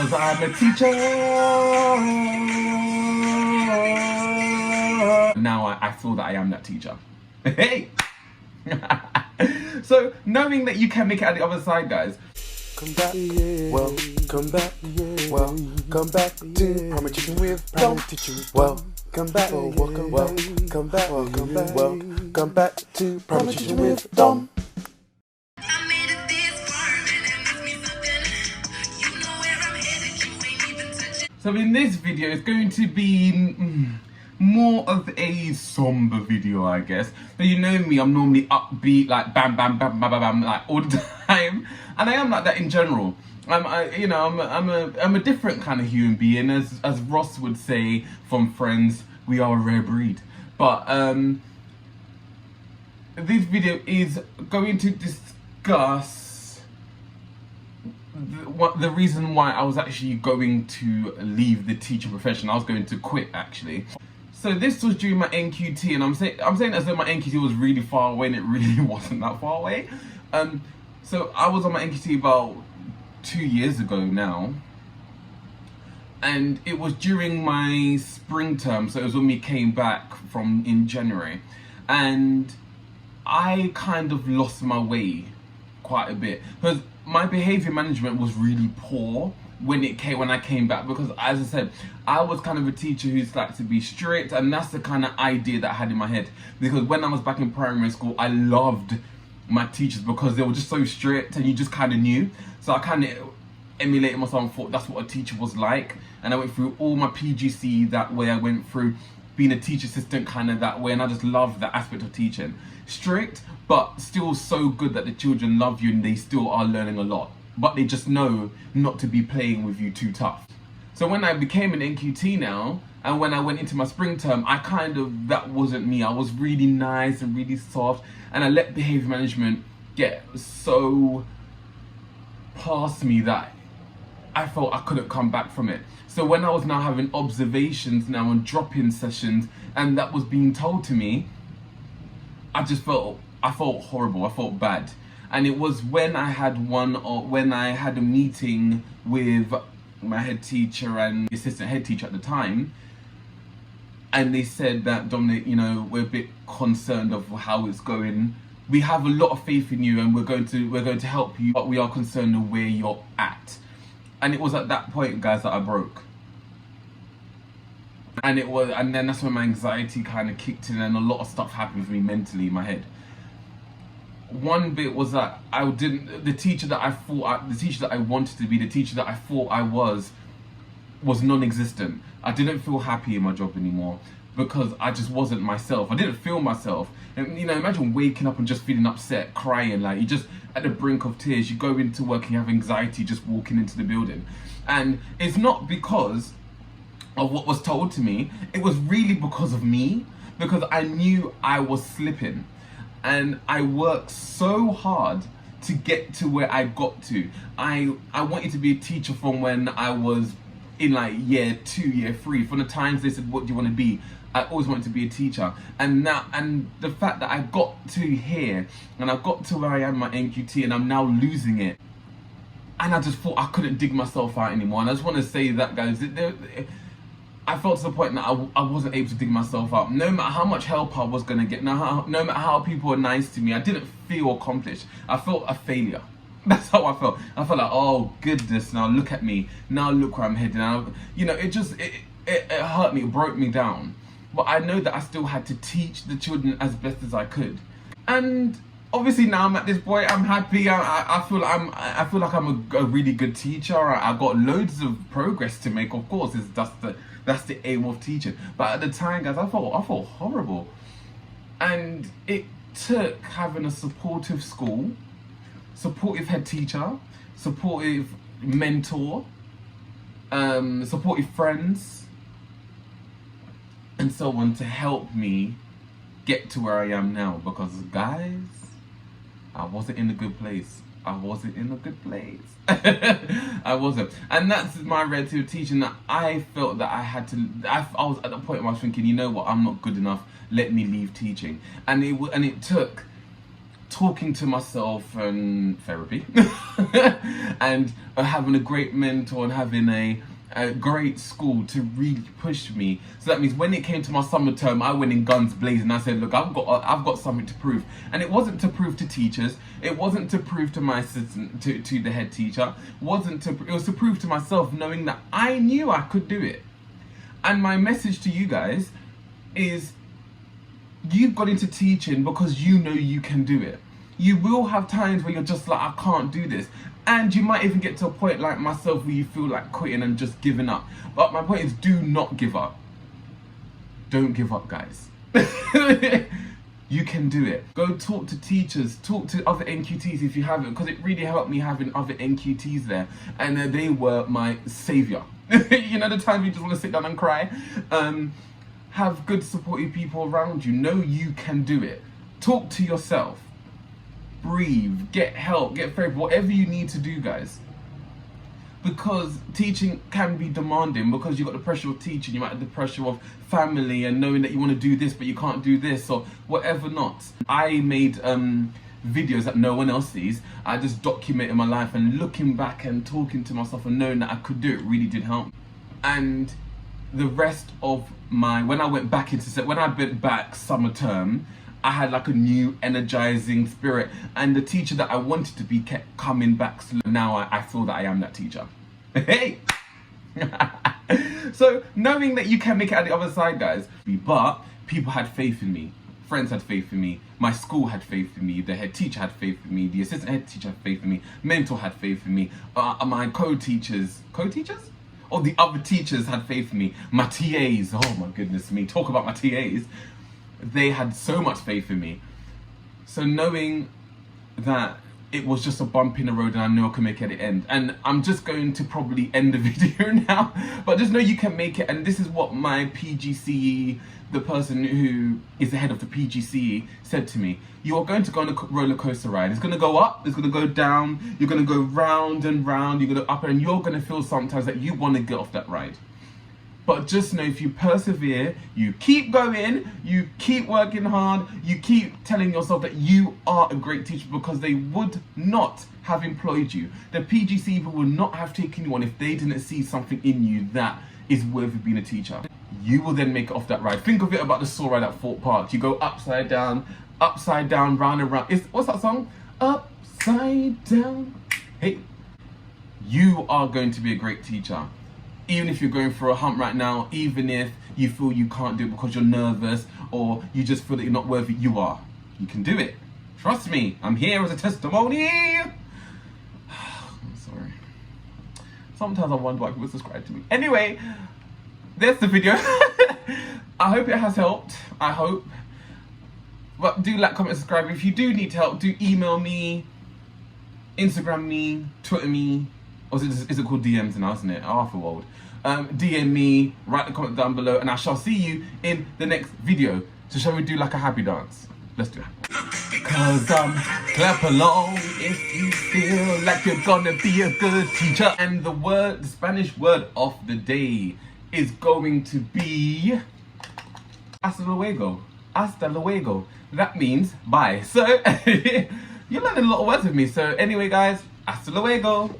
'cause I'm a teacher. Now I feel that I am that teacher. Hey! So, knowing that you can make it out the other side, guys. Come back, well, come back, well, come back to Primary Teaching with Dom. Well, come back, well, come back, well, come back to Primary Teaching with Dom. So in this video, it's going to be more of a somber video, I guess. But you know me, I'm normally upbeat, like bam, bam, bam, bam, bam, bam, like all the time, and I am like that in general. I'm a different kind of human being, as Ross would say from Friends. We are a rare breed. But this video is going to discuss the reason why I was actually going to leave the teaching profession. I was going to quit, actually. So this was during my NQT, and I'm saying as though my NQT was really far away, and it really wasn't that far away. So I was on my NQT about 2 years ago now, and it was during my spring term, so it was when we came back from in January, and I kind of lost my way quite a bit because my behavior management was really poor when I came back, because as I said, I was kind of a teacher who's like to be strict, and that's the kind of idea that I had in my head. Because when I was back in primary school, I loved my teachers because they were just so strict and you just kind of knew. So I kind of emulated myself and thought that's what a teacher was like, and I went through all my PGC that way. I went through being a teacher assistant kind of that way, and I just loved that aspect of teaching. Strict, but still so good that the children love you and they still are learning a lot, but they just know not to be playing with you too tough. So when I became an NQT now, and when I went into my spring term, that wasn't me. I was really nice and really soft, and I let behavior management get so past me that I felt I couldn't come back from it. So when I was now having observations now and drop-in sessions, and that was being told to me, I felt horrible, I felt bad. And it was when I had a meeting with my head teacher and the assistant head teacher at the time, and they said that, Dominic, you know, we're a bit concerned of how it's going. We have a lot of faith in you, and we're going to help you, but we are concerned of where you're at. And it was at that point, guys, that I broke. And then that's when my anxiety kind of kicked in, and a lot of stuff happened for me mentally in my head. One bit was that the teacher that I wanted to be, the teacher that I thought I was non-existent. I didn't feel happy in my job anymore because I just wasn't myself. I didn't feel myself. And you know, imagine waking up and just feeling upset, crying, like you're just at the brink of tears. You go into work and you have anxiety just walking into the building. And it's not because of what was told to me, it was really because of me, because I knew I was slipping. And I worked so hard to get to where I got to. I wanted to be a teacher from when I was in like year 2, year 3. From the times they said, what do you want to be? I always wanted to be a teacher. And the fact that I got to here, and I got to where I am, my NQT, and I'm now losing it. And I just thought I couldn't dig myself out anymore. And I just want to say that, guys, I felt to the point that I wasn't able to dig myself up. No matter how much help I was going to get, no matter how people were nice to me, I didn't feel accomplished. I felt a failure. That's how I felt. I felt like, oh goodness, now look at me. Now look where I'm heading. Now, you know, it hurt me, it broke me down. But I know that I still had to teach the children as best as I could. And obviously now I'm at this point, I'm happy. I feel like I'm a really good teacher. I've got loads of progress to make, of course. That's the aim of teaching. But at the time, guys, I felt horrible. And it took having a supportive school, supportive head teacher, supportive mentor, supportive friends, and so on to help me get to where I am now. Because, guys, I wasn't in a good place. I wasn't. And that's my relative teaching, that I felt that I had to, I was at the point where I was thinking, you know what, I'm not good enough, let me leave teaching. And it took talking to myself and therapy and having a great mentor and having a great school to really push me. So that means when it came to my summer term, I went in guns blazing. I said, look, I've got something to prove. And it wasn't to prove to teachers, it wasn't to prove to my assistant, to the head teacher, it was to prove to myself, knowing that I knew I could do it. And my message to you guys is, you've got into teaching because you know you can do it. You will have times where you're just like, I can't do this. And you might even get to a point like myself where you feel like quitting and just giving up. But my point is, do not give up. Don't give up, guys. You can do it. Go talk to teachers, talk to other NQTs if you haven't, because it really helped me having other NQTs there. And they were my savior. You know, the time you just want to sit down and cry. Have good supportive people around you. Know you can do it. Talk to yourself. Breathe. Get help. Get therapy. Whatever you need to do, guys. Because teaching can be demanding, because you've got the pressure of teaching, you might have the pressure of family and knowing that you want to do this but you can't do this or whatever not. I made videos that no one else sees. I just documented my life, and looking back and talking to myself and knowing that I could do it really did help. And the rest of when I went back summer term, I had like a new energizing spirit, and the teacher that I wanted to be kept coming back. So now I feel that I am that teacher. Hey! So knowing that you can make it out the other side, guys, but people had faith in me. Friends had faith in me. My school had faith in me. The head teacher had faith in me. The assistant head teacher had faith in me. Mentor had faith in me. My co-teachers? Or the other teachers had faith in me. My TAs, oh my goodness me, talk about my TAs. They had so much faith in me. So knowing that it was just a bump in the road and I know I can make it at the end. And I'm just going to probably end the video now, but just know you can make it. And this is what my PGCE, the person who is the head of the PGCE, said to me. You are going to go on a roller coaster ride. It's going to go up, it's going to go down, you're going to go round and round, you're going to up, and you're going to feel sometimes that you want to get off that ride. But just know, if you persevere, you keep going, you keep working hard, you keep telling yourself that you are a great teacher, because they would not have employed you. The PGC people would not have taken you on if they didn't see something in you that is worthy of being a teacher. You will then make it off that ride. Think of it about the saw ride at Fort Park. You go upside down, round and round. What's that song? Upside down. Hey, you are going to be a great teacher. Even if you're going through a hump right now, even if you feel you can't do it because you're nervous or you just feel that you're not worthy, you are. You can do it. Trust me, I'm here as a testimony. I'm sorry. Sometimes I wonder why people subscribe to me. Anyway, that's the video. I hope it has helped. I hope. But do like, comment, subscribe. If you do need help, do email me, Instagram me, Twitter me. Or is it called DMs now, isn't it? Oh, I feel old. DM me, write a comment down below, and I shall see you in the next video. So shall we do like a happy dance? Let's do it. Cause clap along if you feel like you're gonna be a good teacher. And the Spanish word of the day is going to be hasta luego. Hasta luego. That means bye. So you're learning a lot of words with me. So anyway, guys, hasta luego.